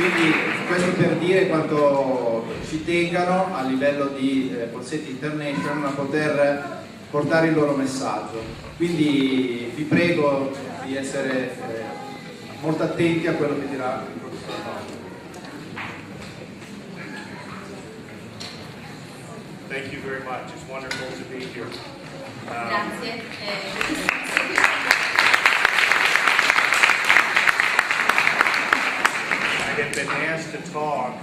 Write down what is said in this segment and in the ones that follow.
Quindi questo per dire quanto ci tengano a livello di Ponseti International a poter portare il loro messaggio. Quindi vi prego di essere molto attenti a quello che dirà il professor. Thank you very much. It's wonderful to be here. Grazie. I have been asked to talk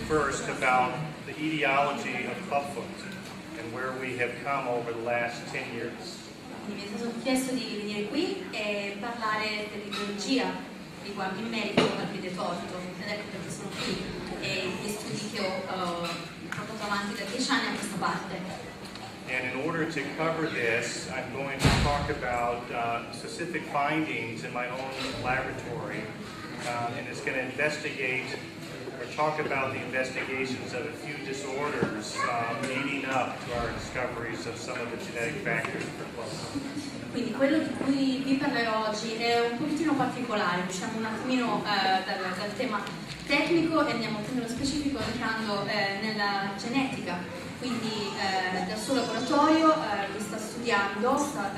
first about the etiology of clubfoot and where we have come over the last 10 years. Mi è stato chiesto di venire qui e parlare dell'ideologia riguardo in merito al piede torto, ed ecco perché sono qui e gli studi che ho portato avanti da 10 anni a questa parte. And in order to cover this, I'm going to talk about specific findings in my own laboratory, and it's going to investigate or talk about the investigations of a few disorders leading up to our discoveries of some of the genetic factors for clubfoot. Quindi quello di cui vi parlerò oggi è un pochettino particolare, usciamo un attimino dal tema tecnico e andiamo più nello specifico entrando nella genetica. Quindi dal suo laboratorio lui sta studiando, sta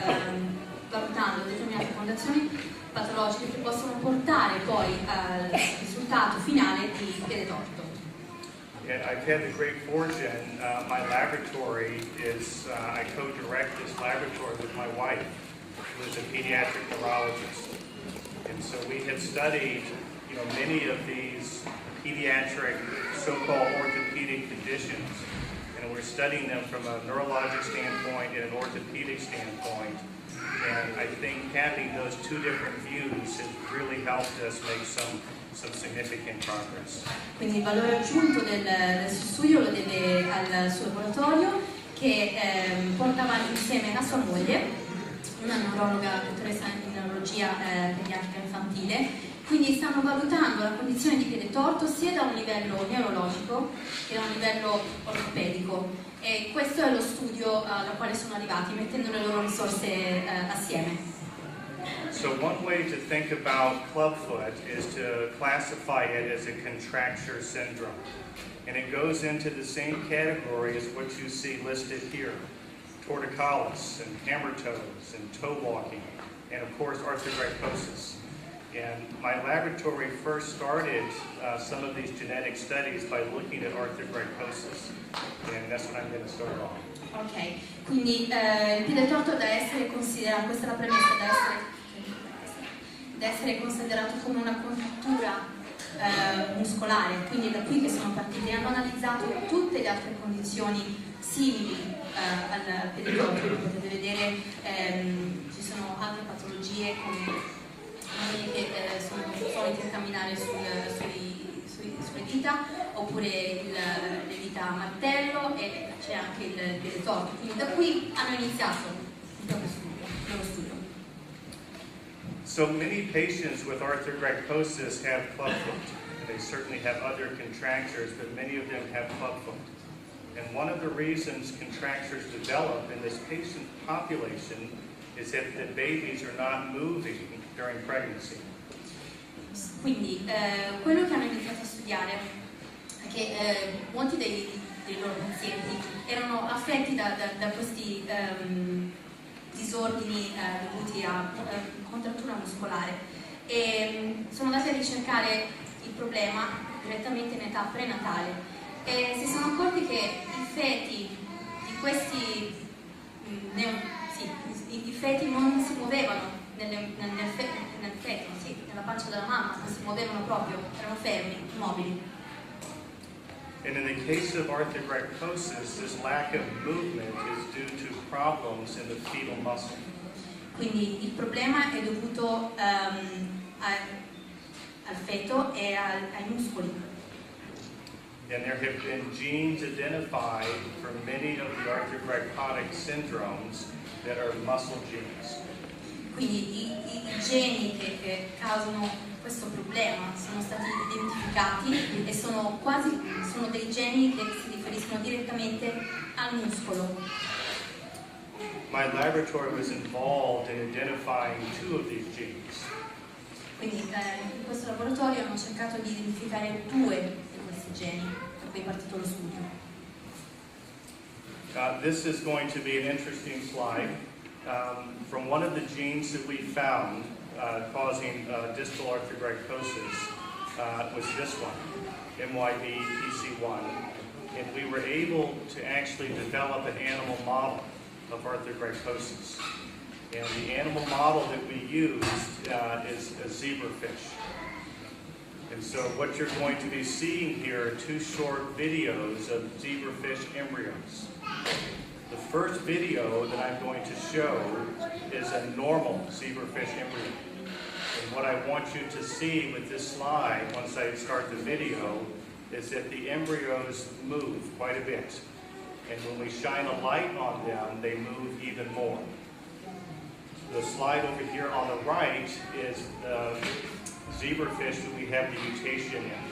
valutando determinate condizioni patologiche che possono portare poi al risultato finale di piede torto. I've had the great fortune, my laboratory is, I co-direct this laboratory with my wife, who is a pediatric neurologist. And so we have studied, many of these pediatric so-called orthopedic conditions. And we're studying them from a neurologic standpoint and an orthopedic standpoint. And I think having those two different views has really helped us make some significant progress. Quindi il valore aggiunto del suo studio lo deve al suo laboratorio che porta avanti insieme a sua moglie, una neurologa, dottoressa in neurologia pediatrica infantile. Quindi stanno valutando la condizione di piede torto sia da un livello neurologico che da un livello ortopedico, e questo è lo studio al quale sono arrivati mettendo le loro risorse assieme. So one way to think about clubfoot is to classify it as a contracture syndrome, and it goes into the same category as what you see listed here: torticollis and hammer toes and toe walking, and of course arthrogryposis. And my laboratory first started some of these genetic studies by looking at arthrogryposis, and that's what I'm going to start off. Ok, quindi il piede torto deve essere considerato, questa è la premessa, deve essere considerato come una contrattura muscolare, quindi è da qui che sono partiti. Hanno analizzato tutte le altre condizioni simili al piede torto. Come potete vedere ci sono altre patologie come che sono soliti a camminare sulle dita, oppure le dita a martello, e c'è anche il piede torto. Quindi da qui hanno iniziato il loro studio. So many patients with arthrogryposis have clubfoot. They certainly have other contractures, but many of them have clubfoot. And one of the reasons contractures develop in this patient population is that the babies are not moving during pregnancy. Quindi quello che hanno iniziato a studiare è che molti dei loro pazienti erano affetti da questi disordini dovuti a contrattura muscolare, e sono andati a ricercare il problema direttamente in età prenatale, e si sono accorti che i feti di questi i feti non si muovevano nel feto, nella pancia della mamma, non si muovevano proprio, erano fermi, immobili. And in the case of arthrogryposis, this lack of movement is due to problems in the fetal muscle. Quindi il problema è dovuto al feto e ai muscoli. And there have been genes identified for many of the arthrogrypotic syndromes that are muscle genes. Quindi i geni che causano questo problema sono stati identificati e sono dei geni che si riferiscono direttamente al muscolo. My laboratory was involved in identifying two of these genes. Quindi in questo laboratorio hanno cercato di identificare 2 di questi geni, da cui è partito lo studio. This is going to be an interesting slide. From one of the genes that we found causing distal arthrogryposis was this one, MYBPC1. And we were able to actually develop an animal model of arthrogryposis. And the animal model that we used is a zebrafish. And so what you're going to be seeing here are 2 short videos of zebrafish embryos. The first video that I'm going to show is a normal zebrafish embryo. And what I want you to see with this slide, once I start the video, is that the embryos move quite a bit. And when we shine a light on them, they move even more. The slide over here on the right is the zebrafish that we have the mutation in.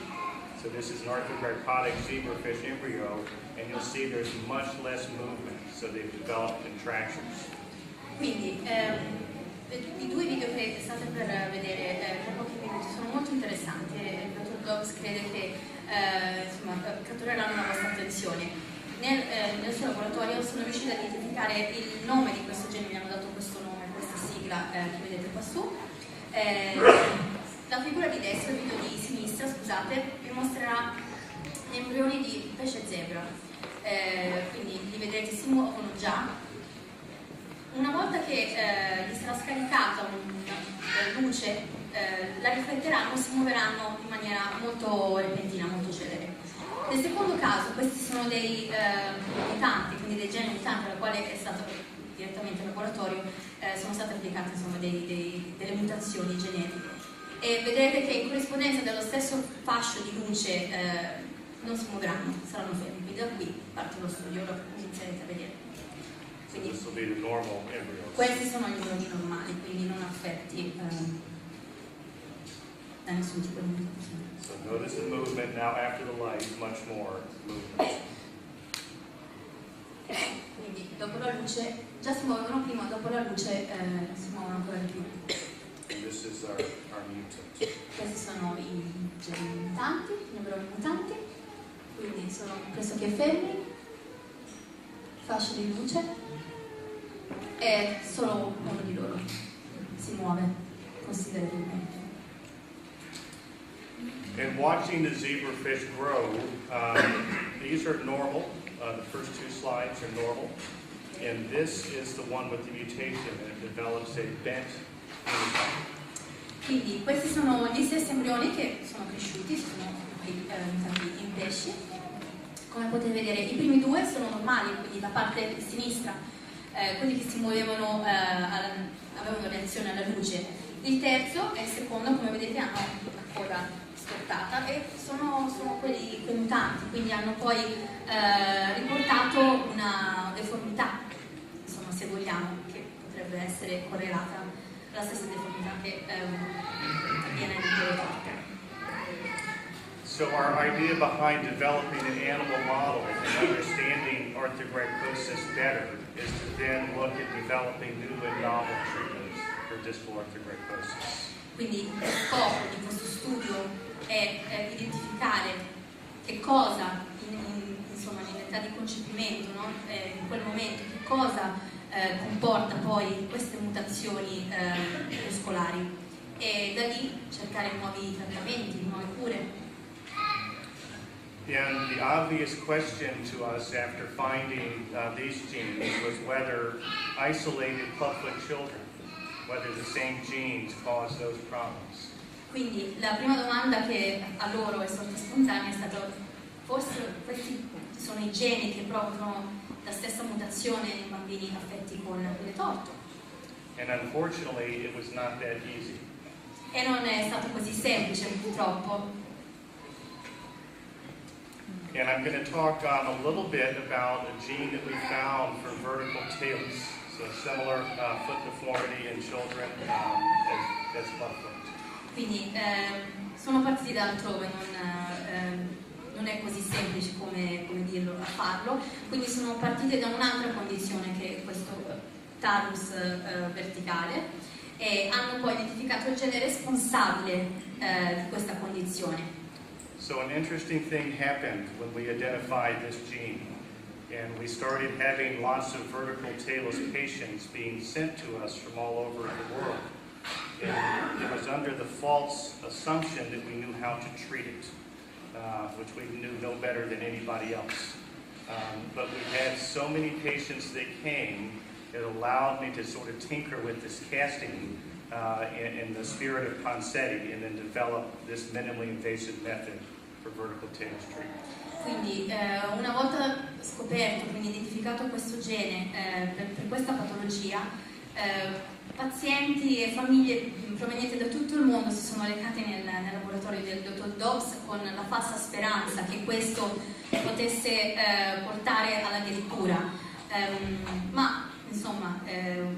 So this is an arthrogrypotic zebrafish embryo, and you'll see there's much less movement, so they've developed contractions. Quindi i 2 video che state per vedere tra pochi minuti sono molto interessanti e il dottor Dobbs crede che cattureranno la vostra attenzione. Nel suo laboratorio sono riusciti a identificare il nome di questo gene, mi hanno dato questo nome, questa sigla che vedete qua su. La figura di destra, il video di sinistra, scusate, vi mostrerà gli embrioni di pesce zebra. Quindi li vedrete, si muovono già. Una volta che gli sarà scaricata una luce, la rifletteranno, si muoveranno in maniera molto repentina, molto celere. Nel secondo caso, questi sono dei mutanti, quindi dei geni mutanti alla quale è stato direttamente in laboratorio, sono state applicate insomma, delle mutazioni genetiche. E vedrete che in corrispondenza dello stesso fascio di luce non si muoveranno, saranno fermi, quindi da qui parte lo studio, lo inizierete a vedere. Quindi, questi sono gli embrioni normali, quindi non affetti da nessun tipo di mutazione. So notice the movement now after the light, much more movement. Quindi dopo la luce, già si muovono prima, dopo la luce si muovono ancora di più. And this is our mutant. Questi sono i geni mutanti, gli embrioni mutanti, quindi sono pressoché fermi, fascio di luce, e solo uno di loro si muove considerabilmente. And watching the zebrafish grow, these are normal. The first 2 slides are normal. And this is the one with the mutation, and it develops a bent phenotype. Quindi questi sono gli stessi embrioni che sono cresciuti, sono mutati in pesci. Come potete vedere, i primi 2 sono normali, quindi la parte sinistra, quelli che si muovevano, avevano reazione alla luce. Il terzo e il secondo, come vedete, hanno la coda scottata e sono quei mutanti, quindi hanno poi riportato una deformità, insomma, se vogliamo, che potrebbe essere correlata alla stessa deformità che avviene nel piede torto. So our idea behind developing an animal model and understanding arthrogryposis better is to then look at developing new and novel treatments for distal arthrogryposis. Quindi il scopo di questo studio è identificare che cosa, insomma, nell'età di concepimento, no? In quel momento, che cosa comporta poi queste mutazioni muscolari e da lì cercare nuovi trattamenti, nuove cure. And the obvious question to us after finding these genes was whether isolated clubfoot children, whether the same genes cause those problems. Quindi la prima domanda che a loro è sorta spontanea è stata: forse questi sono i geni che provocano la stessa mutazione in bambini affetti con piede torto? And unfortunately, it was not that easy. E non è stato così semplice, purtroppo. And I'm going to talk a little bit about a gene that we found for vertical talus, so similar foot deformity in children as clubfoot. Quindi sono partiti da altrove, non è così semplice come dirlo a farlo, quindi sono partite da un'altra condizione che è questo talus verticale, e hanno poi identificato il gene responsabile di questa condizione. So an interesting thing happened when we identified this gene, and we started having lots of vertical tailless patients being sent to us from all over the world. And it was under the false assumption that we knew how to treat it, which we knew no better than anybody else. But we had so many patients that came, it allowed me to sort of tinker with this casting in the spirit of Ponseti, and then develop this minimally invasive method for vertical tailless treatment. Quindi una volta scoperto, quindi identificato questo gene per questa patologia, pazienti e famiglie provenienti da tutto il mondo si sono recati nel laboratorio del Dottor Dobbs con la falsa speranza che questo potesse portare alla guaritura. Ma insomma il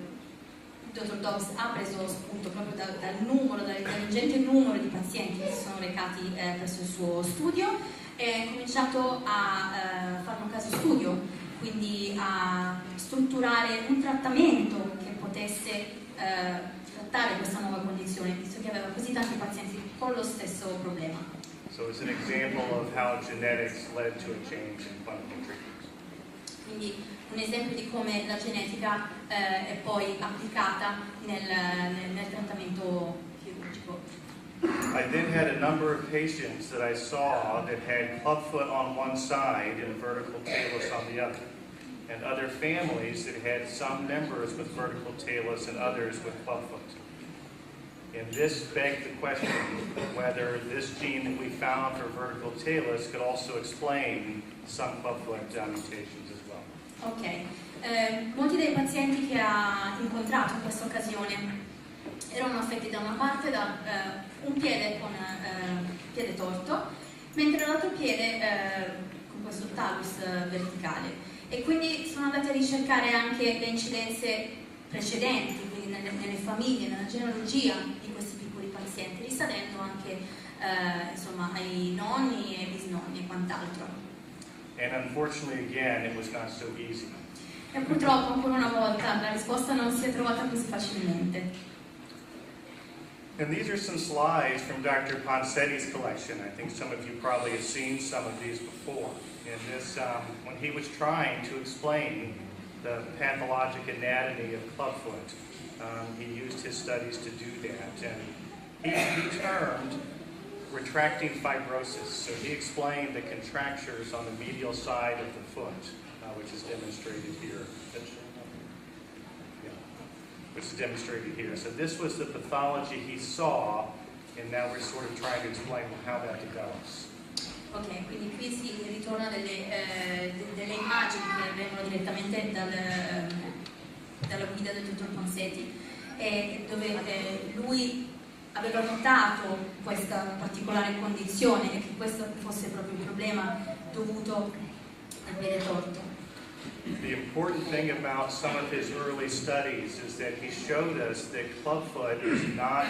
Dottor Dobbs ha preso spunto proprio dall'ingente numero di pazienti che si sono recati presso il suo studio e ha cominciato a fare un caso studio, quindi a strutturare un trattamento che potesse trattare questa nuova condizione, visto che aveva così tanti pazienti con lo stesso problema. So it's an example of how genetics led to a change in clinical treatment. Quindi un esempio di come la genetica è poi applicata nel trattamento chirurgico. I then had a number of patients that I saw that had clubfoot on one side and vertical tailless on the other, and other families that had some members with vertical tailless and others with clubfoot. And this begged the question whether this gene that we found for vertical tailless could also explain some clubfoot mutations as well. Ok, molti dei pazienti che ha incontrato in questa occasione erano affetti da una parte da un piede con piede torto, mentre dall'altro piede con questo talus verticale, e quindi sono andati a ricercare anche le incidenze precedenti, quindi nelle famiglie, nella genealogia di questi piccoli pazienti, risalendo anche insomma ai nonni e bisnonni e quant'altro. And unfortunately, again, it was not so easy. E purtroppo ancora una volta la risposta non si è trovata così facilmente. And these are some slides from Dr. Ponseti's collection. I think some of you probably have seen some of these before. And this, when he was trying to explain the pathologic anatomy of clubfoot, he used his studies to do that. And he termed retracting fibrosis. So he explained the contractures on the medial side of the foot, which is demonstrated here. Which is demonstrated here. So this was the pathology he saw, and now we're sort of trying to explain how that develops. Ok, quindi qui si ritorna delle immagini che vengono direttamente dalla guida del dottor Ponseti, dove lui aveva notato questa particolare condizione e che questo fosse proprio il problema dovuto al piede torto. The important thing about some of his early studies is that he showed us that clubfoot is not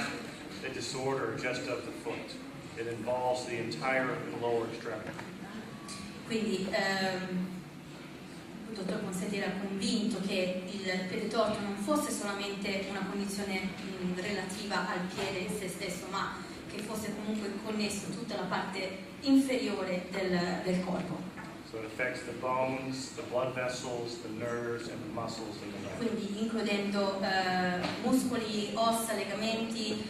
a disorder just of the foot. It involves the entire lower extremity. Quindi il dottor Ponseti era convinto che il piede torto non fosse solamente una condizione relativa al piede in se stesso, ma che fosse comunque connesso a tutta la parte inferiore del corpo. So it affects the bones, the blood vessels, the nerves, and the muscles in the neck. Quindi includendo muscoli, ossa, legamenti,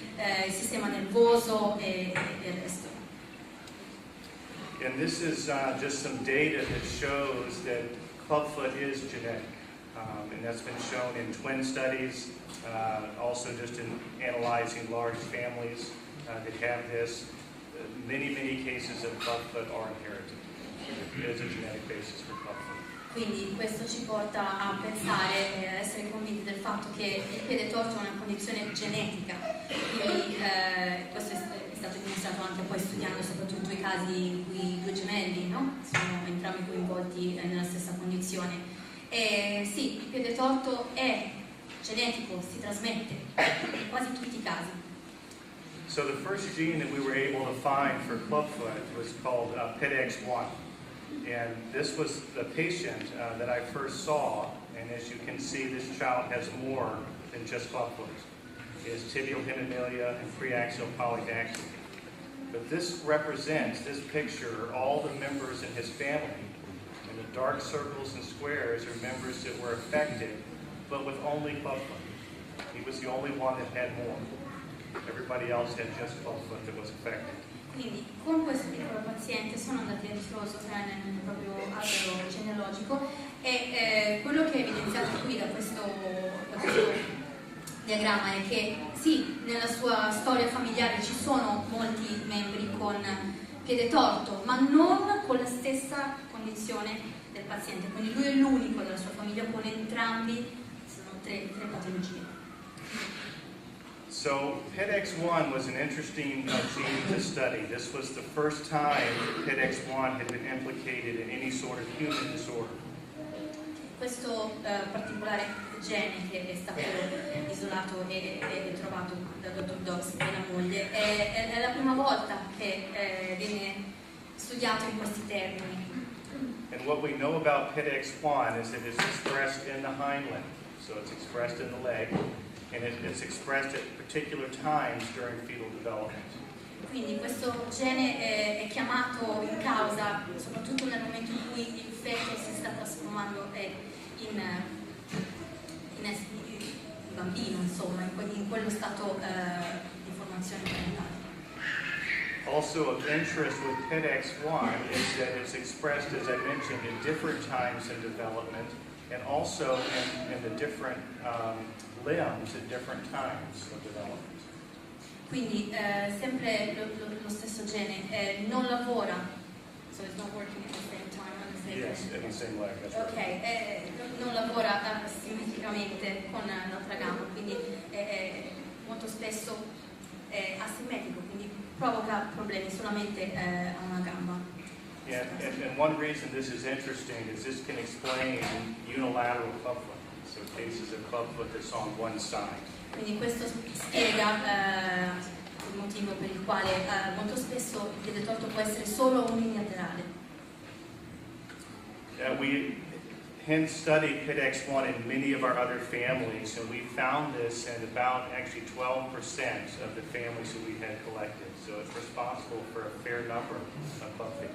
il sistema nervoso e il resto. And this is just some data that shows that clubfoot is genetic. And that's been shown in twin studies, also just in analyzing large families that have this. Many cases of clubfoot are inherited. There is a genetic basis for clubfoot. Quindi questo ci porta a pensare e a essere convinti del fatto che il piede torto è una condizione genetica. Quindi questo è stato dimostrato anche poi studiando soprattutto i casi in cui due gemelli, no? Sono entrambi coinvolti nella stessa condizione. E sì, il piede torto è genetico, si trasmette in quasi tutti i casi. So the first gene that we were able to find for clubfoot was called PEDX1. And this was the patient that I first saw, and as you can see, this child has more than just clubfoot. is tibial hemimelia and preaxial polydactyly. But this picture, all the members in his family. And the dark circles and squares are members that were affected, but with only clubfoot. He was the only one that had more. Everybody else had just clubfoot that was affected. Quindi con questo piccolo paziente sono andati a ritroso nel proprio albero genealogico e quello che è evidenziato qui da questo diagramma è che sì, nella sua storia familiare ci sono molti membri con piede torto, ma non con la stessa condizione del paziente. Quindi lui è l'unico della sua famiglia con entrambi, sono tre patologie. So PEDX1 was an interesting gene to study. This was the first time PEDX1 had been implicated in any sort of human disorder. Questo particolare gene che è stato isolato e trovato da Dottor Dobbs e la moglie è la prima volta che viene studiato in questi termini. And what we know about PEDX1 is that it's expressed in the hind limb, so it's expressed in the leg, and it's expressed at particular times during fetal development. Quindi questo gene è chiamato in causa soprattutto nel momento in cui il feto si sta trasformando in bambino, insomma, in quello stato di formazione parentale. Also of interest with PEDX1 is that it's expressed, as I mentioned, in different times in development, and also in the different limbs at different times of development. Quindi sempre lo stesso gene non lavora, so it's not working at the same time. Yes, in the same leg. That's right. Ok, non lavora simmetricamente con l'altra gamba, quindi molto spesso è asimmetrico, quindi provoca problemi solamente a una gamba. Yeah, and one reason this is interesting is this can explain unilateral clubfoot, so cases of clubfoot that's on one side. Quindi questo spiega il motivo per il quale molto spesso il piede torto può essere solo unilaterale. We hence studied PEDX1 in many of our other families, and we found this in about actually 12% of the families that we had collected. So it's responsible for a fair number of clubfoot.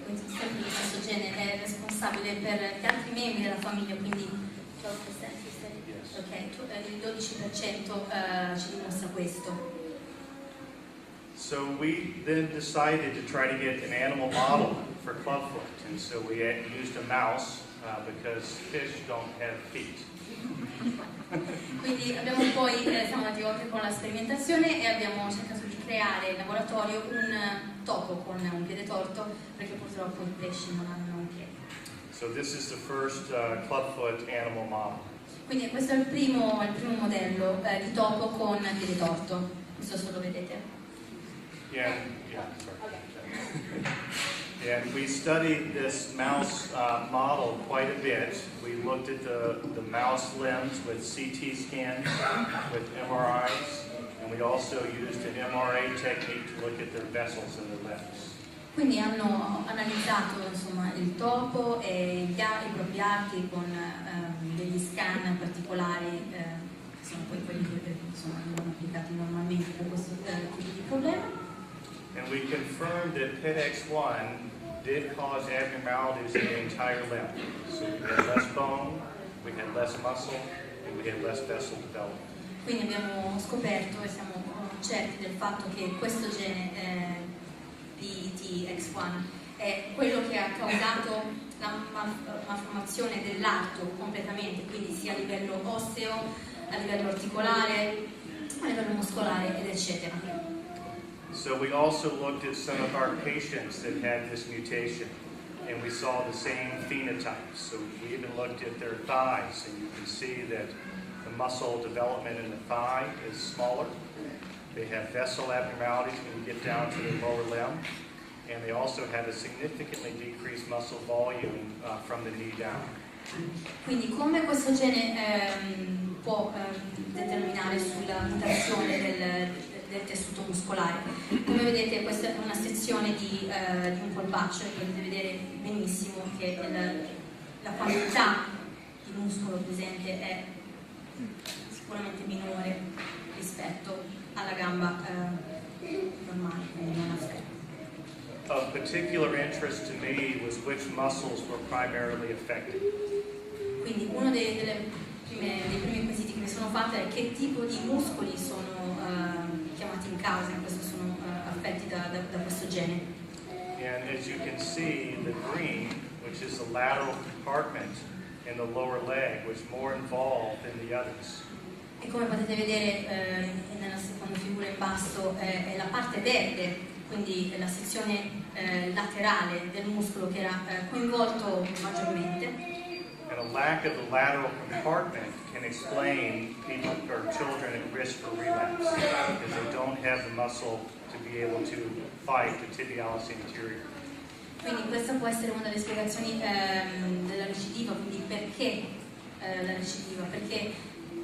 Quindi sempre lo stesso gene è responsabile per gli altri membri della famiglia, quindi 12%, Yes. ok, il 12% ci dimostra questo. So we then decided to try to get an animal model for clubfoot, and so we used a mouse because fish don't have feet. Quindi siamo andati oltre con la sperimentazione e abbiamo cercato di creare in laboratorio un topo con un piede torto, perché purtroppo i pesci non hanno piedi. So this is the first clubfoot animal model. Quindi questo è il primo modello di topo con piede torto. Non so se lo vedete. Yeah, sorry. And we studied this mouse model quite a bit. We looked at the mouse limbs with CT scans, with MRIs, and we also used an MRA technique to look at their vessels in the limbs. Quindi hanno analizzato insomma il topo e i propri arti con degli scan particolari che sono poi quelli che vengono applicati normalmente per questo tipo di problema. And we confirmed that PEDX1 did cause abnormalities in the entire limb. So we had less bone, we had less muscle, and we had less vessel development. Quindi abbiamo scoperto e siamo certi del fatto che questo gene PEDX1 è quello che ha causato la malformazione dell'arto completamente, quindi sia a livello osseo, a livello articolare, a livello muscolare ed eccetera. So we also looked at some of our patients that had this mutation, and we saw the same phenotypes. So we even looked at their thighs, and you can see that the muscle development in the thigh is smaller. They have vessel abnormalities when you get down to the lower limb, and they also have a significantly decreased muscle volume from the knee down. Quindi come questo gene può determinare sulla mutazione del tessuto muscolare. Come vedete questa è una sezione di un polpaccio e potete vedere benissimo che la quantità di muscolo presente è sicuramente minore rispetto alla gamba normale, quindi non affetta. Of particular interest to me was which muscles were primarily affected. Quindi uno dei primi quesiti che mi sono fatta è che tipo di muscoli sono chiamati in causa, in questo sono affetti da questo gene. And as you can see, the green, which is the lateral compartment in the lower leg, was more involved than the others. E come potete vedere nella seconda figura in basso è la parte verde, quindi la sezione laterale del muscolo che era coinvolto maggiormente. And a lack of the lateral compartment can explain people or children at risk for relapse because they don't have the muscle to be able to fight the tibialis anterior. Quindi questa può essere una delle spiegazioni della recidiva, quindi perché la recidiva? Perché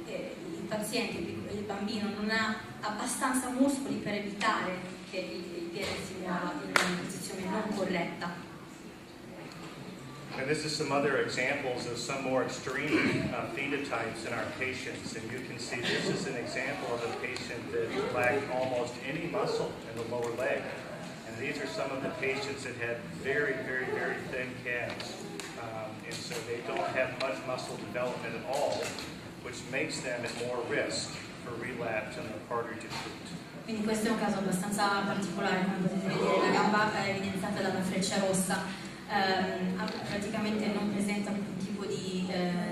il paziente, il bambino, non ha abbastanza muscoli per evitare che il piede si muova in una posizione non corretta. And this is some other examples of some more extreme phenotypes in our patients. And you can see this is an example of a patient that lacked almost any muscle in the lower leg. And these are some of the patients that had very, very, very thin calves. And so they don't have much muscle development at all, which makes them at more risk for relapse and the cartilage occlude. Quindi questo è un caso abbastanza particolare, come potete vedere la gamba è evidenziata dalla freccia rossa. Praticamente non presenta alcun tipo di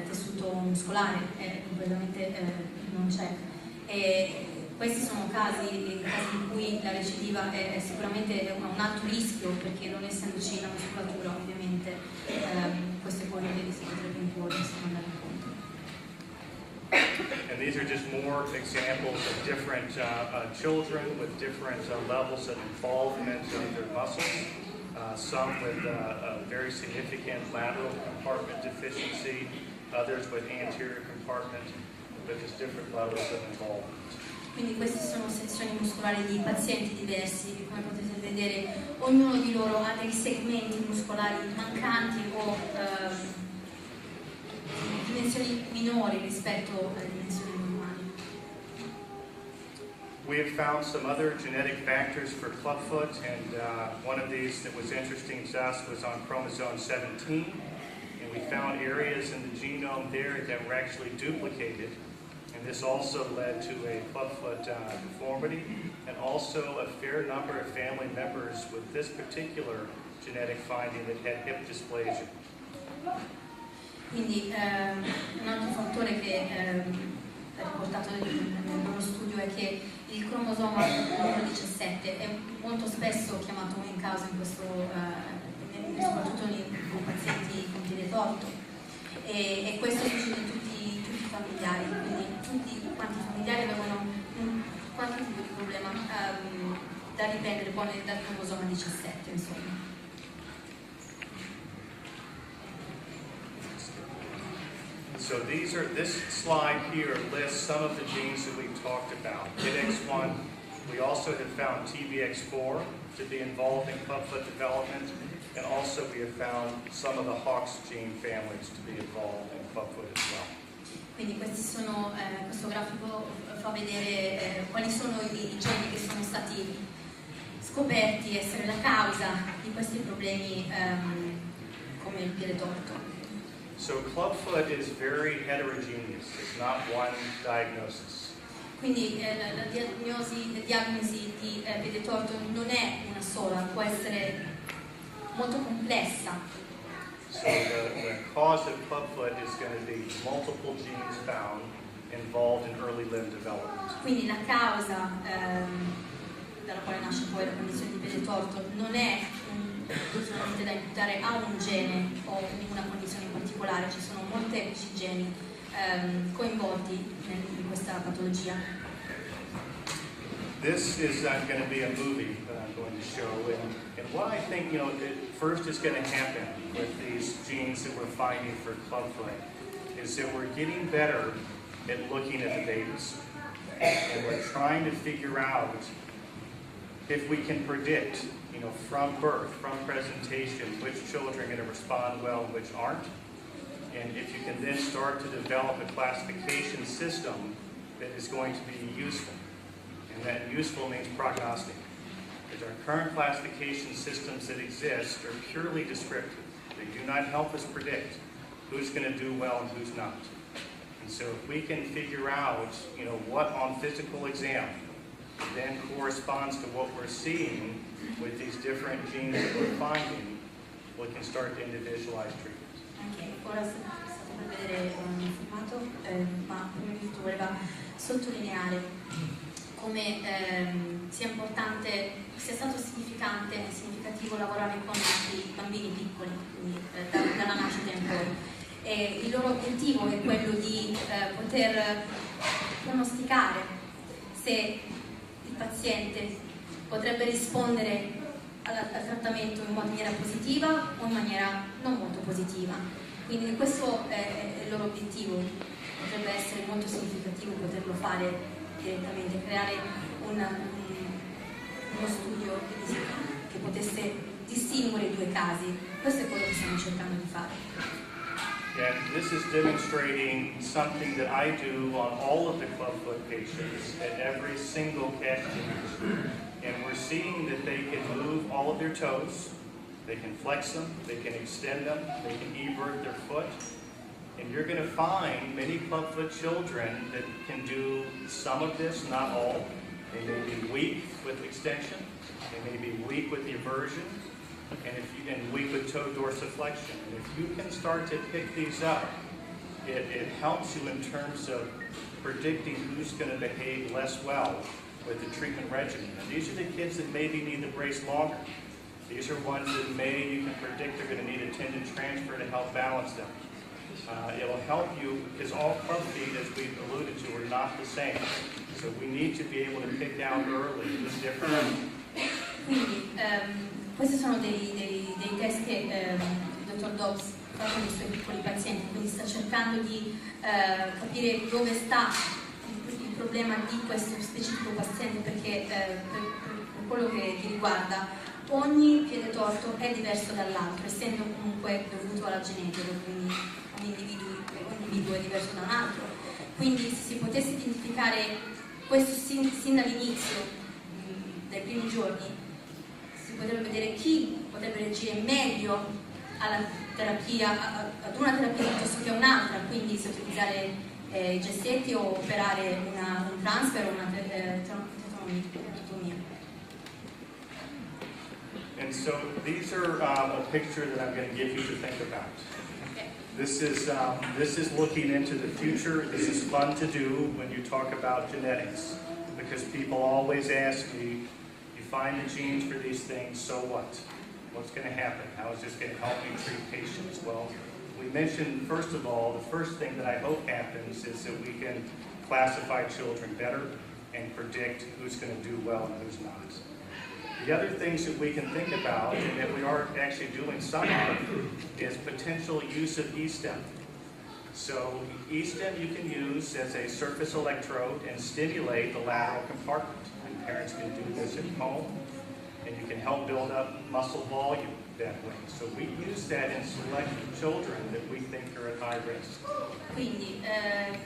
tessuto muscolare, completamente non c'è. E questi sono casi in cui la recidiva è sicuramente un alto rischio, perché non essendoci la muscolatura ovviamente queste polveri si potrebbe imporre, si può andare incontro. And these are just more examples of different children with different levels of involvement of their muscles. Some with a very significant lateral compartment deficiency, others with anterior compartment, with just different levels of involvement. Quindi queste sono sezioni muscolari di pazienti diversi, come potete vedere ognuno di loro ha dei segmenti muscolari mancanti o dimensioni minori rispetto alle dimensioni normali. We have found some other genetic factors for clubfoot, and one of these that was interesting to us was on chromosome 17, and we found areas in the genome there that were actually duplicated, and this also led to a clubfoot deformity, and also a fair number of family members with this particular genetic finding that had hip dysplasia. Quindi un altro fattore che riportato nel loro studio è che il cromosoma numero 17 è molto spesso chiamato in causa in questo, soprattutto in pazienti con piede torto, e questo succede in tutti i familiari, quindi tutti quanti i familiari avevano qualche tipo di problema da riprendere poi dal cromosoma 17, insomma. So this slide here lists some of the genes that we've talked about. KIDX1, we also have found TBX4 to be involved in clubfoot development, and also we have found some of the Hawks gene families to be involved in clubfoot as well. Quindi questo grafico fa vedere quali sono i geni che sono stati scoperti essere la causa di questi problemi come il piede torto. So clubfoot is very heterogeneous. It's not one diagnosis. Quindi la diagnosi di piede torto non è una sola, può essere molto complessa. So the cause of clubfoot is going to be multiple genes found involved in early limb development. Quindi la causa dalla quale nasce poi la condizione di piede torto non è solamente da imputare a un gene o in una condizione in particolare, ci sono molteplici geni coinvolti in questa patologia. This is going to be a movie that I'm going to show, and what I think, first is going to happen with these genes that we're finding for clubfoot is that we're getting better at looking at the babies, and we're trying to figure out if we can predict, from birth, from presentation, which children are going to respond well and which aren't. And if you can then start to develop a classification system that is going to be useful, and that useful means prognostic, because our current classification systems that exist are purely descriptive. They do not help us predict who's going to do well and who's not. And so if we can figure out, what on physical exam then corresponds to what we're seeing with these different genes that we're finding, we can start to individualize treatment. Anche ora stiamo per vedere un filmato, ma prima di tutto voleva sottolineare come sia importante, sia stato significante e significativo lavorare con i bambini piccoli, quindi dalla nascita in poi. E il loro obiettivo è quello di poter pronosticare se il paziente potrebbe rispondere al trattamento in maniera positiva o in maniera non molto positiva. Quindi questo è il loro obiettivo, potrebbe essere molto significativo poterlo fare direttamente, creare uno studio che potesse distinguere i due casi. Questo è quello che stiamo cercando di fare. And this is demonstrating something that I do on all of the clubfoot patients at every single cath image. And we're seeing that they can move all of their toes, they can flex them, they can extend them, they can evert their foot. And you're going to find many clubfoot children that can do some of this, not all. They may be weak with extension, they may be weak with eversion, and weak with toe dorsiflexion. And if you can start to pick these up, it helps you in terms of predicting who's going to behave less well with the treatment regimen. And these are the kids that maybe need the brace longer. These are ones that maybe you can predict they're going to need a tendon transfer to help balance them. It'll help you, because all club feet, as we've alluded to, are not the same. So we need to be able to pick out early the different. Quindi questi sono dei test che il dottor Dobbs fa con i suoi piccoli pazienti, quindi sta cercando di capire dove sta il problema di questo specifico paziente, perché per quello che ti riguarda ogni piede torto è diverso dall'altro, essendo comunque dovuto alla genetica, quindi ogni individuo è diverso da un altro. Quindi se si potesse identificare questo sin dall'inizio, dai primi giorni, si potrebbe vedere chi potrebbe reagire meglio alla terapia, ad una terapia piuttosto che a un'altra, quindi se utilizzare i gessetti o operare un transfer o una tetotomia. And so these are a picture that I'm going to give you to think about. Okay. This is looking into the future. This is fun to do when you talk about genetics, because people always ask me, you find the genes for these things, so what? What's going to happen? How is this going to help me treat patients? Well, we mentioned, first of all, the first thing that I hope happens is that we can classify children better and predict who's going to do well and who's not. The other things that we can think about, and that we are actually doing some of, is potential use of e-stem. So e-stem you can use as a surface electrode and stimulate the lateral compartment. And parents can do this at home, and you can help build up muscle volume that way. So we use that in select children that we think are at high risk. Quindi le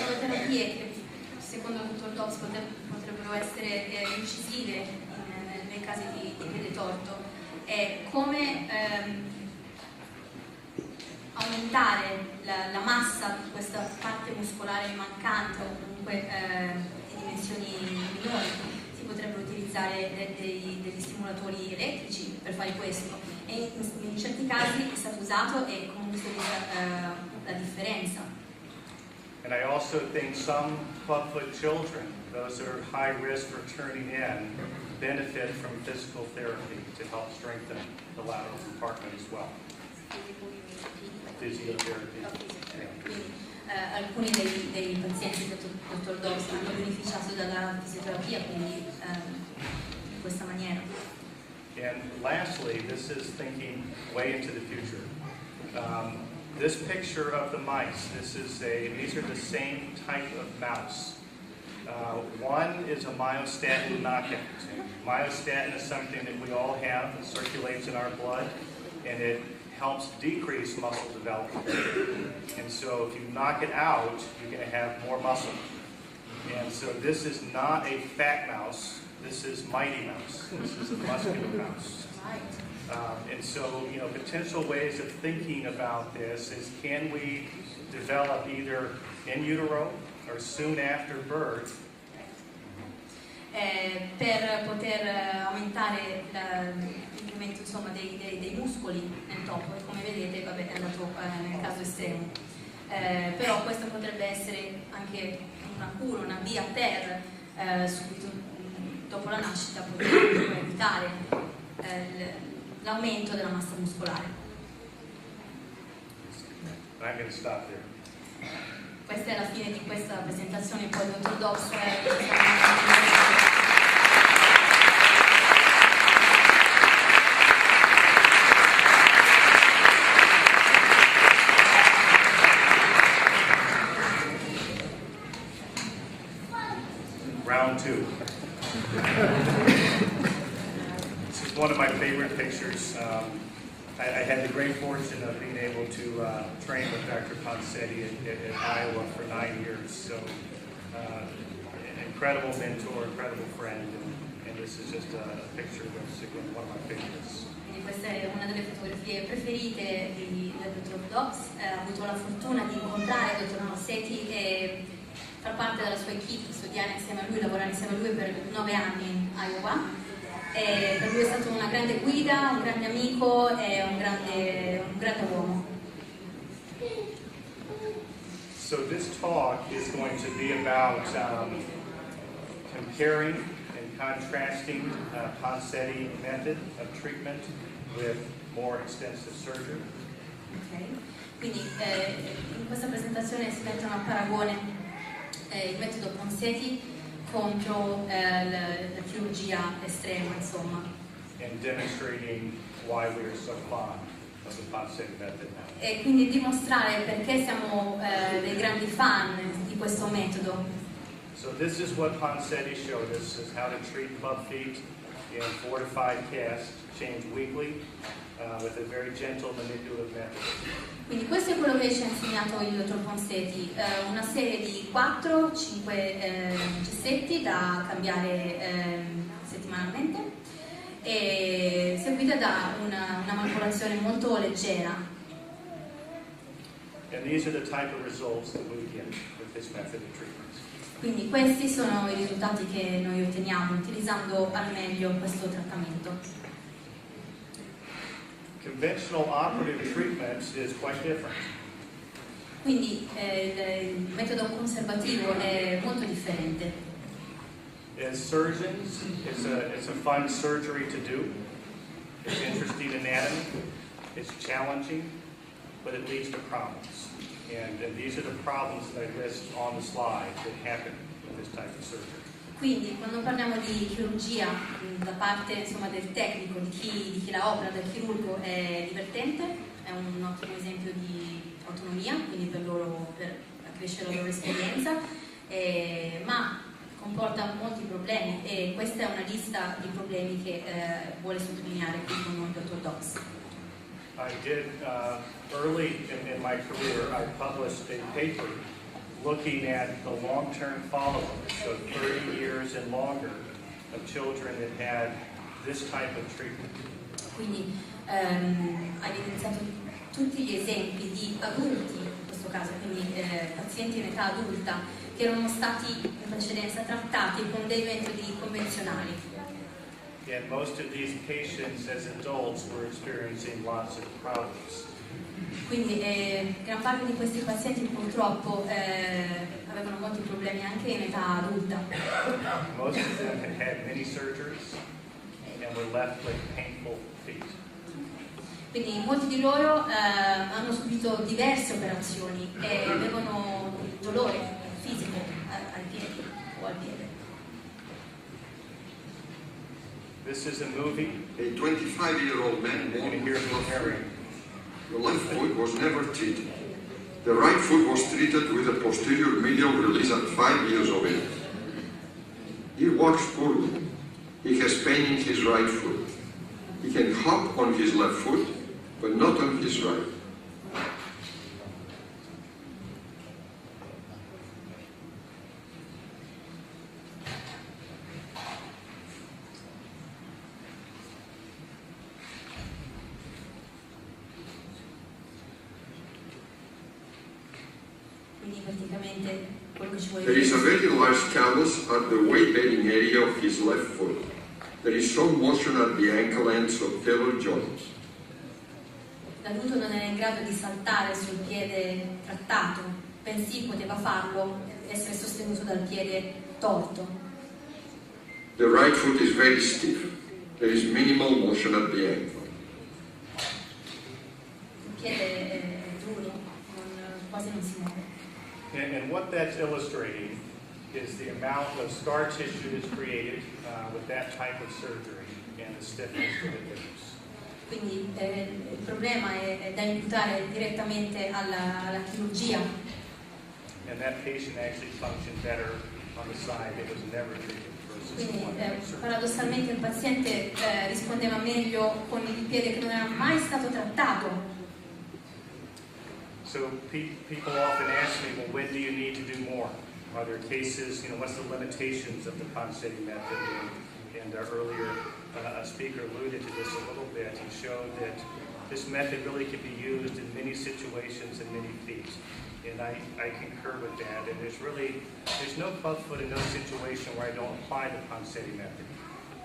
nuove terapie che secondo il dottor Dobbs potrebbero essere incisive nei casi di piede torto è come aumentare la massa di questa parte muscolare mancante o comunque di dimensioni minori. Si potrebbero utilizzare degli stimolatori elettrici per fare questo, e in certi casi è stato usato e comunque si vede la differenza. And I also think some clubfoot children, those that are high risk for turning in, benefit from physical therapy to help strengthen the lateral compartment as well. Physiotherapy. Alcuni dei pazienti del dottor Dobbs hanno beneficiato dalla fisioterapia, quindi in questa maniera. And lastly, this is thinking way into the future. This picture of the mice, these are the same type of mouse. One is a myostatin knockout. Myostatin is something that we all have. It circulates in our blood, and it helps decrease muscle development. And so if you knock it out, you're going to have more muscle. And so this is not a fat mouse, this is Mighty Mouse. This is a muscular mouse. And so, you know, potential ways of thinking about this is, can we develop either in utero or soon after birth per poter aumentare l'incremento, insomma, dei muscoli nel topo, e come vedete, vabbè, è andato nel caso estremo. Però questo potrebbe essere anche una cura, una via per subito dopo la nascita poter evitare l'aumento della massa muscolare. I'm going to stop there. Questa è la fine di questa presentazione, poi il Dottor Dobbs Round two. This is one of my favorite pictures. I had the great fortune of being able to train with Dr. Ponseti at Iowa for 9 years. So, an incredible mentor, incredible friend, and this is just a picture that's one of my favorites. Quindi questa è una delle fotografie preferite del Dottor Dobbs. Ha avuto la fortuna di incontrare il Dottor Ponseti e far parte della sua equipe, studiare insieme a lui, lavorare insieme a lui per 9 anni in Iowa. E per lui è stato una grande guida, un grande amico e un grande uomo. So this talk is going to be about comparing and contrasting Ponseti method of treatment with more extensive surgery. Okay. Quindi in questa presentazione si mettono a paragone il metodo Ponseti contro la chirurgia estrema, insomma. And demonstrating why we are so fond of the Ponseti method. E quindi dimostrare perché siamo dei grandi fan di questo metodo. So this is what Ponseti showed us, is how to treat club feet in 4 to 5 casts, change weekly, with a very gentle manipulative method. Quindi questo è quello che ci ha insegnato il Dottor Ponseti, una serie di 4-5 gessetti da cambiare settimanalmente, e seguita da una manipolazione molto leggera. And these are the type of results that we get with this method of treatment. Quindi questi sono i risultati che noi otteniamo utilizzando al meglio questo trattamento. Conventional operative treatment is quite different. Quindi il metodo conservativo è molto differente. As surgeons, it's a fun surgery to do. It's interesting anatomy. It's challenging, but it leads to problems. And these are the problems that I list on the slide that happen with this type of surgery. Quindi quando parliamo di chirurgia da parte, insomma, del tecnico, di chi la opera, del chirurgo, è divertente, è un ottimo esempio di autonomia, quindi per accrescere la loro esperienza, ma comporta molti problemi, e questa è una lista di problemi che vuole sottolineare qui con noi il Dottor Dobbs. I did, early in my career, I published a paper looking at the long-term follow-up, so 30 years and longer, of children that had this type of treatment. Quindi ha evidenziato tutti gli esempi di adulti, in questo caso, quindi pazienti in età adulta, che erano stati in precedenza trattati con dei metodi convenzionali. And most of these patients as adults were experiencing lots of problems. Quindi gran parte di questi pazienti purtroppo avevano molti problemi anche in età adulta. Most of them had had many surgeries and were left with painful feet. Quindi molti di loro hanno subito diverse operazioni e avevano dolore fisico ai piedi o al piede. This is a movie. A 25-year-old man You're going to hear from Harry. The left foot was never treated. The right foot was treated with a posterior medial release at 5 years of age. He walks poorly. He has pain in his right foot. He can hop on his left foot, but not on his right. Quindi praticamente quello che ci vuole There is a dire. very large callus at the weight bearing area of his left foot. There is some motion at the ankle and subtalar joints. L'adulto non era in grado di saltare sul piede trattato, bensì poteva farlo, essere sostenuto dal piede torto. The right foot is very stiff. There is minimal motion at the ankle. Il piede è duro, quasi non si muove. And what that's illustrating is the amount of scar tissue that's created with that type of surgery and the stiffness of the hips. Quindi il problema è da imputare direttamente alla chirurgia. And that patient actually functioned better on the side that was never treated versus the Quindi one that was surgery. paradossalmente il paziente rispondeva meglio con il piede che non era mai stato trattato. So people often ask me, well, when do you need to do more? Are there cases, what's the limitations of the Ponseti method? And our earlier speaker alluded to this a little bit and showed that this method really can be used in many situations and many feet. And I concur with that. And there's no club foot in no situation where I don't apply the Ponseti method.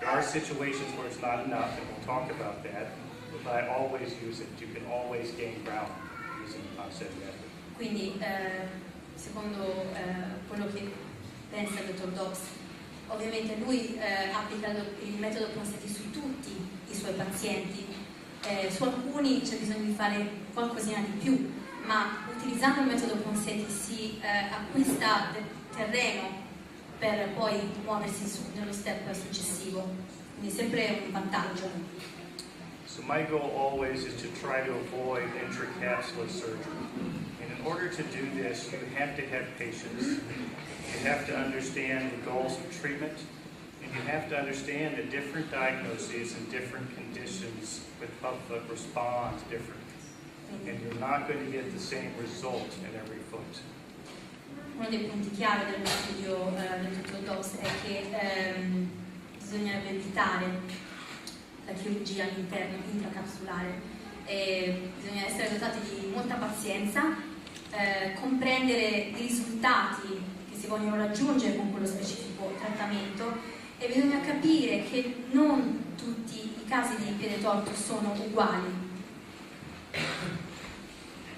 There are situations where it's not enough, and we'll talk about that, but I always use it. You can always gain ground using the Ponseti method. Quindi, secondo quello che pensa il Dottor Dobbs, ovviamente lui applica il metodo Ponseti su tutti i suoi pazienti, su alcuni c'è bisogno di fare qualcosina di più, ma utilizzando il metodo Ponseti si acquista terreno per poi muoversi nello step successivo, quindi sempre un vantaggio. So my goal always is to try to avoid intracapsular surgery. And in order to do this, you have to have patience. You have to understand the goals of treatment. And you have to understand that different diagnoses and different conditions with club foot respond differently. And you're not going to get the same result in every foot. Uno dei punti chiave dello studio del Dottor Dobbs è che bisognerebbe evitare la chirurgia all'interno intracapsulare, bisogna essere dotati di molta pazienza, comprendere i risultati che si vogliono raggiungere con quello specifico trattamento e bisogna capire che non tutti i casi di piede torto sono uguali.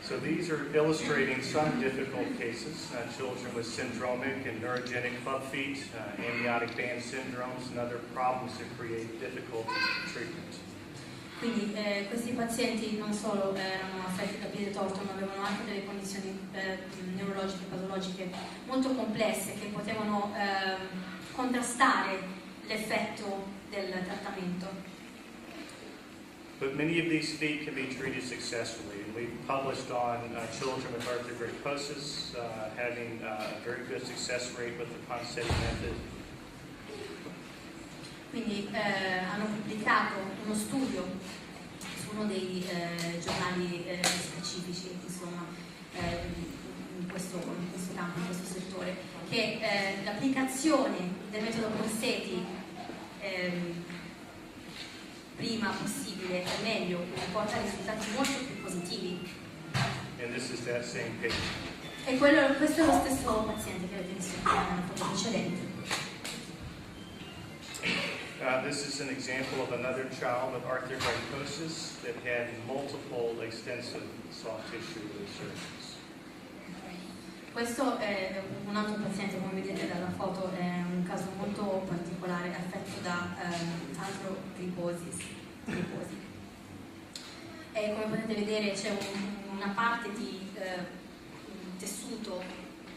So these are illustrating some difficult cases, children with syndromic and neurogenic club feet, amniotic band syndromes, and other problems that create difficulties in treatment. Quindi questi pazienti non solo erano affetti da piede torto, ma avevano anche delle condizioni neurologiche e patologiche molto complesse che potevano contrastare l'effetto del trattamento. But many of these feet can be treated successfully, and we've published on children with arthrogryposis having a very good success rate with the Ponseti method. Quindi hanno pubblicato uno studio su uno dei giornali specifici, insomma, in questo campo, in questo settore, che l'applicazione del metodo Ponseti prima possibile è meglio, porta a risultati molto più positivi. And this is that same patient. E questo è lo stesso paziente che avete visto nella foto precedente. This is an example of another child with arthrogryposis that had multiple extensive soft tissue insertions. Questo è un altro paziente, come vedete dalla foto, è un caso molto particolare, affetto da arthrogryposi. E come potete vedere c'è una parte di tessuto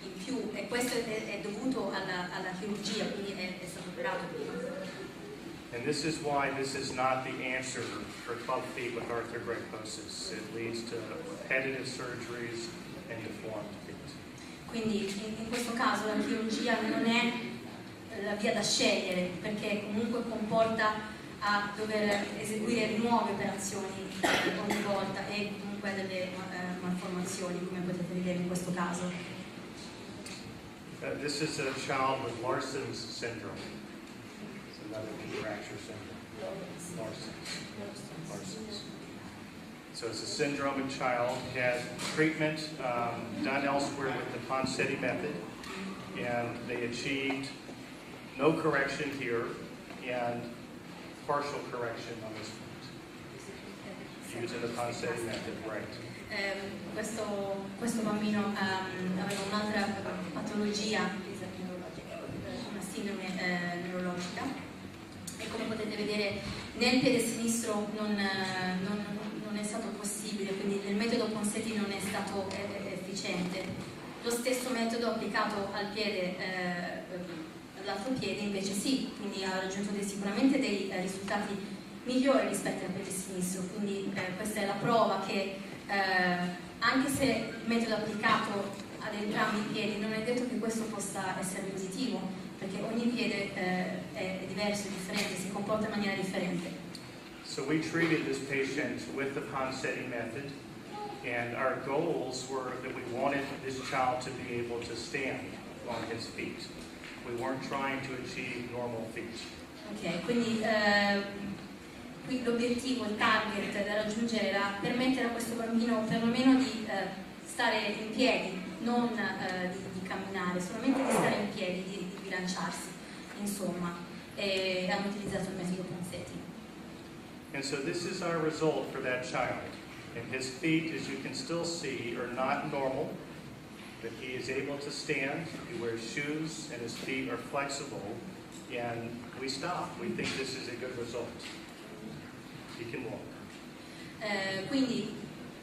in più e questo è dovuto alla chirurgia, quindi è stato operato prima. And this is why this is not the answer for club feet with arthrogryposis. It leads to repetitive surgeries and deformed feet. Quindi in questo caso la chirurgia non è la via da scegliere perché comunque comporta a dover eseguire nuove operazioni ogni volta e comunque delle malformazioni, come potete vedere in questo caso. This is a child with Larson's syndrome. It's another fracture syndrome. Larson's. So it's a syndrome in child, had treatment done elsewhere with the Ponseti method, and they achieved no correction here and partial correction on this foot, using the Ponseti method, right. Questo bambino aveva un'altra patologia, una sindrome neurologica, e come potete vedere nel piede sinistro non è stato possibile, quindi il metodo Ponseti non è stato efficiente. Lo stesso metodo applicato al piede, all'altro piede invece sì, quindi ha raggiunto sicuramente dei risultati migliori rispetto al piede sinistro, quindi questa è la prova che anche se il metodo applicato ad entrambi i piedi non è detto che questo possa essere positivo, perché ogni piede è diverso, è differente, si comporta in maniera differente. So we treated this patient with the Ponseti method, and our goals were that we wanted this child to be able to stand on his feet. We weren't trying to achieve normal feet. Ok, quindi qui l'obiettivo, il target da raggiungere era permettere a questo bambino perlomeno di stare in piedi, non di camminare, solamente di stare in piedi, di bilanciarsi, insomma, e hanno utilizzato il metodo Ponseti. And so this is our result for that child. And his feet, as you can still see, are not normal, but he is able to stand, he wears shoes, and his feet are flexible, and we stop. We think this is a good result. He can walk. Quindi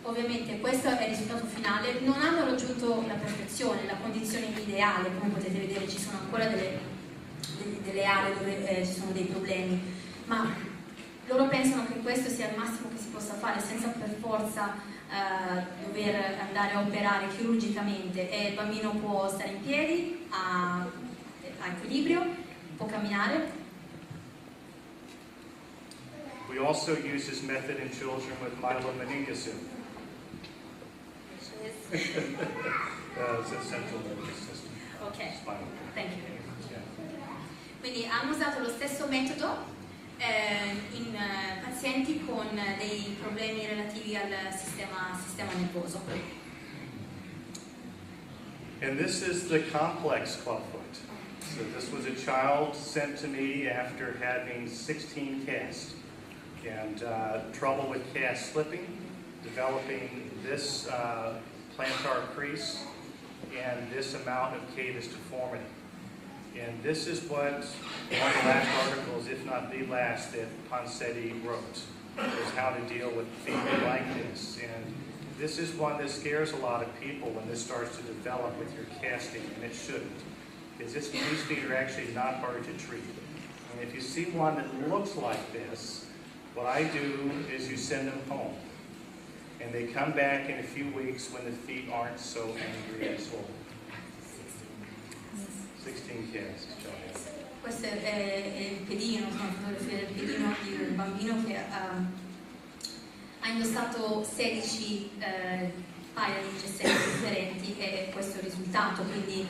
ovviamente questo è il risultato finale. Non hanno raggiunto la perfezione, la condizione ideale, come potete vedere ci sono ancora delle aree dove ci sono dei problemi, ma loro pensano che questo sia il massimo che si possa fare senza per forza dover andare a operare chirurgicamente, e il bambino può stare in piedi, ha equilibrio, può camminare. We also use this method in children with myelomeningocele. It's a central nervous system. Ok, Spinal. thank you. Yeah. Quindi hanno usato lo stesso metodo in pazienti con dei problemi relativi al sistema nervoso. And this is the complex clubfoot. So this was a child sent to me after having 16 casts and trouble with cast slipping, developing this plantar crease and this amount of catus deformity. And this is what one of the last articles, if not the last, that Ponseti wrote, is how to deal with feet like this. And this is one that scares a lot of people when this starts to develop with your casting, and it shouldn't. Because these feet are actually not hard to treat. And if you see one that looks like this, what I do is you send them home. And they come back in a few weeks when the feet aren't so angry and swollen. 16 casts. Questo è il pedino, sono fotografie del pedino di un bambino che ha indossato 16 paia di gessetti differenti, e questo è il risultato. Quindi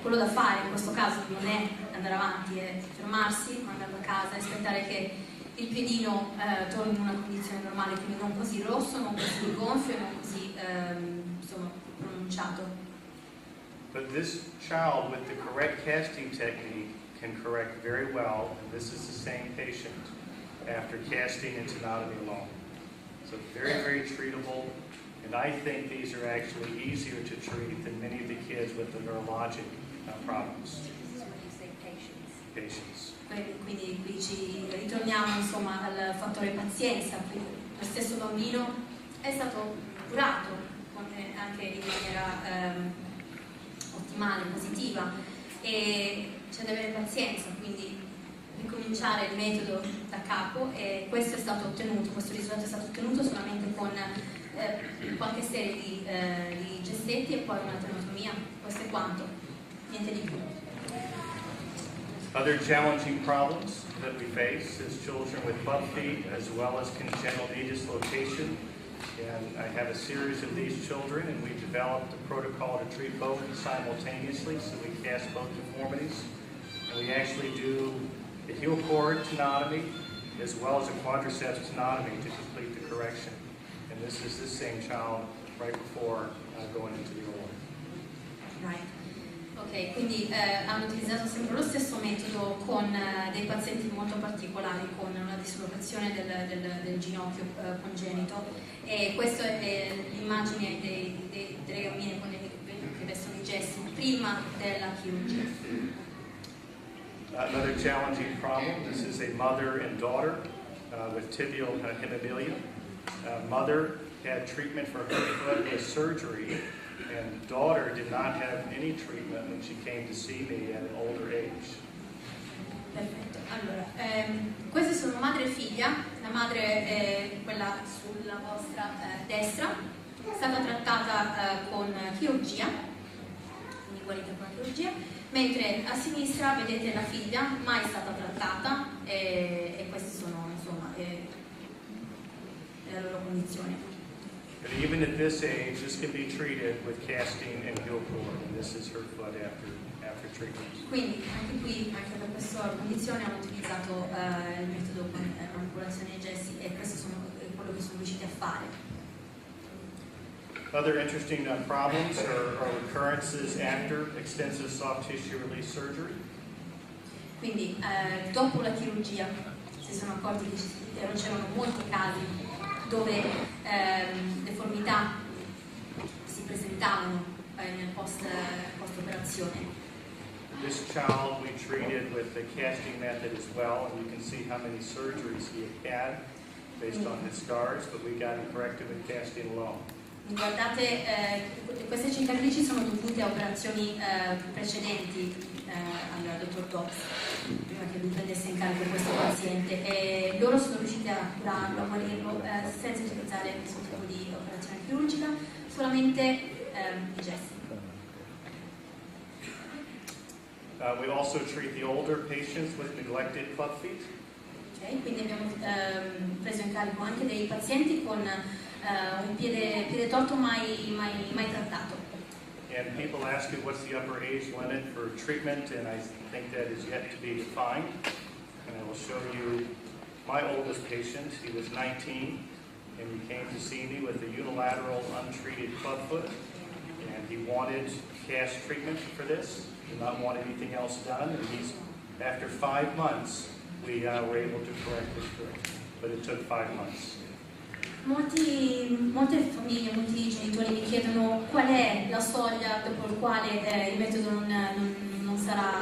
quello da fare in questo caso non è andare avanti, è fermarsi, mandarlo a casa e aspettare che il piedino torni in una condizione normale, quindi non così rosso, non così gonfio, non così insomma, pronunciato. But this child with the correct casting technique can correct very well, and this is the same patient after casting and tenotomy alone. So very, very treatable, and I think these are actually easier to treat than many of the kids with the neurologic problems. Patience. Quindi qui ci ritorniamo insomma al fattore pazienza. Quindi lo stesso bambino è stato curato anche in maniera ottimale, positiva, e c'è da avere pazienza, quindi ricominciare il metodo da capo, e questo è stato ottenuto, questo risultato è stato ottenuto solamente con qualche serie di gessetti e poi una tenotomia. Questo è quanto, niente di più. Other challenging problems that we face is children with club feet as well as congenital knee dislocation. And I have a series of these children, and we developed a protocol to treat both simultaneously, so we cast both deformities. And we actually do a heel cord tenotomy as well as a quadriceps tenotomy to complete the correction. And this is the same child right before going into the OR. Right. Ok, quindi hanno utilizzato sempre lo stesso metodo con dei pazienti molto particolari, con una dislocazione del ginocchio congenito, e questa è l'immagine delle gambine che vestono i gessi prima della chirurgia. Another challenging problem, this is a mother and daughter with tibial hemibilia. Mother had treatment for her foot with surgery, and daughter did not have any treatment when she came to see me at an older age. Perfetto, allora, queste sono madre e figlia, la madre è quella sulla vostra destra, è stata trattata con chirurgia, quindi guarita con la chirurgia, mentre a sinistra vedete la figlia, mai stata trattata, e queste sono insomma la loro condizione. But even at this age, this can be treated with casting and heel cord, and this is her foot after treatment. Quindi anche qui, anche per questa condizione, hanno utilizzato il metodo con manipolazione ai gessi, e questo è quello che sono riusciti a fare. Other interesting problems are recurrences after extensive soft tissue release surgery. Quindi dopo la chirurgia si sono accorti che c'erano molti casi dove deformità si presentavano nel post-operazione. This child we treated with the casting method as well, and you can see how many surgeries he had based on his scars, but we got him corrected with casting alone. Guardate, queste cicatrici sono dovute a operazioni precedenti al dottor Dobbs, prima che lui prendesse in carico questo paziente, e loro sono riusciti a curarlo, a guarirlo senza utilizzare nessun tipo di operazione chirurgica, solamente i gessi. We also treat the older patients with neglected club feet. Okay, quindi abbiamo preso in carico anche dei pazienti con un piede torto mai trattato. And people ask me what's the upper age limit for treatment, and I think that is yet to be defined. And I will show you my oldest patient. He was 19, and he came to see me with a unilateral untreated clubfoot, and he wanted cast treatment for this. Did not want anything else done, and after 5 months, we were able to correct this foot, but it took 5 months. Molte famiglie, molti genitori mi chiedono qual è la soglia dopo il quale il metodo non sarà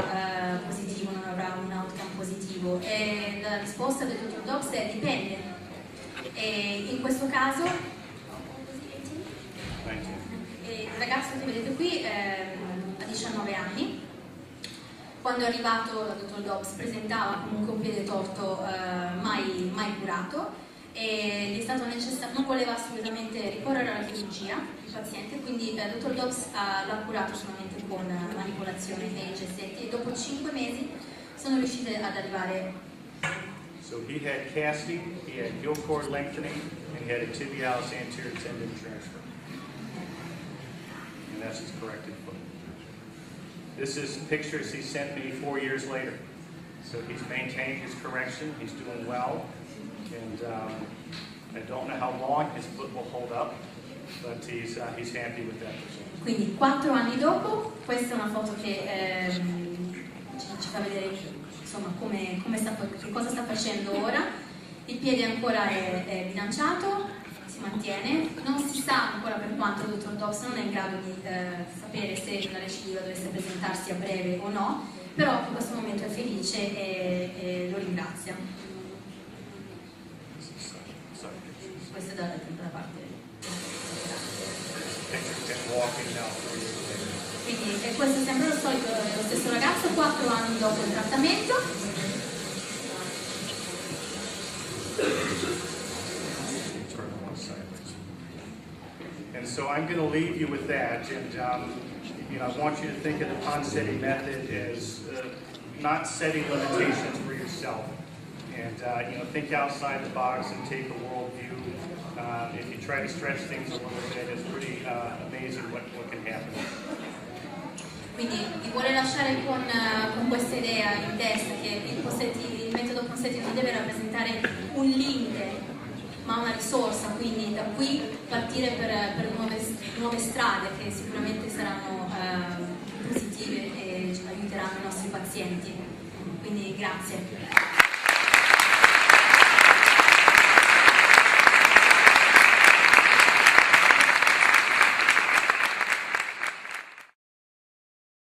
positivo, non avrà un outcome positivo, e la risposta del dottor Dobbs è dipende. E in questo caso il ragazzo che vedete qui ha 19 anni. Quando è arrivato dal dottor Dobbs presentava comunque un piede torto mai curato, e gli è stato necessario, non voleva assolutamente ricorrere alla chirurgia il paziente, quindi il dottor Dobbs l'ha curato solamente con manipolazione dei gessetti, e dopo 5 mesi sono riuscite ad arrivare. So he had casting, he had heel cord lengthening, and he had a tibialis anterior tendon transfer. And that's his corrected foot. This is pictures he sent me 4 years later. So he's maintained his correction, he's doing well, and I don't know how long his foot will hold up, but he's happy with that result. Quindi 4 anni dopo, questa è una foto che ci fa vedere insomma che cosa sta facendo ora. Il piede ancora è bilanciato, si mantiene, non si sa ancora per quanto il dottor Dobbs non è in grado di sapere se la recidiva dovesse presentarsi a breve o no, però in questo momento è felice e lo ringrazia. Questa è dalla parte. Quindi questo è sempre lo stesso ragazzo, 4 anni dopo il trattamento. And so I'm going to leave you with that, and I want you to think of the Ponseti method as not setting limitations for yourself. And think outside the box and take a world view. If you try to stretch things a little bit, it's pretty amazing what can happen. Quindi vi vuole lasciare con questa idea in testa che il metodo Ponseti non deve rappresentare un limite, ma una risorsa, quindi da qui partire per nuove strade che sicuramente saranno positive e aiuteranno i nostri pazienti. Quindi grazie.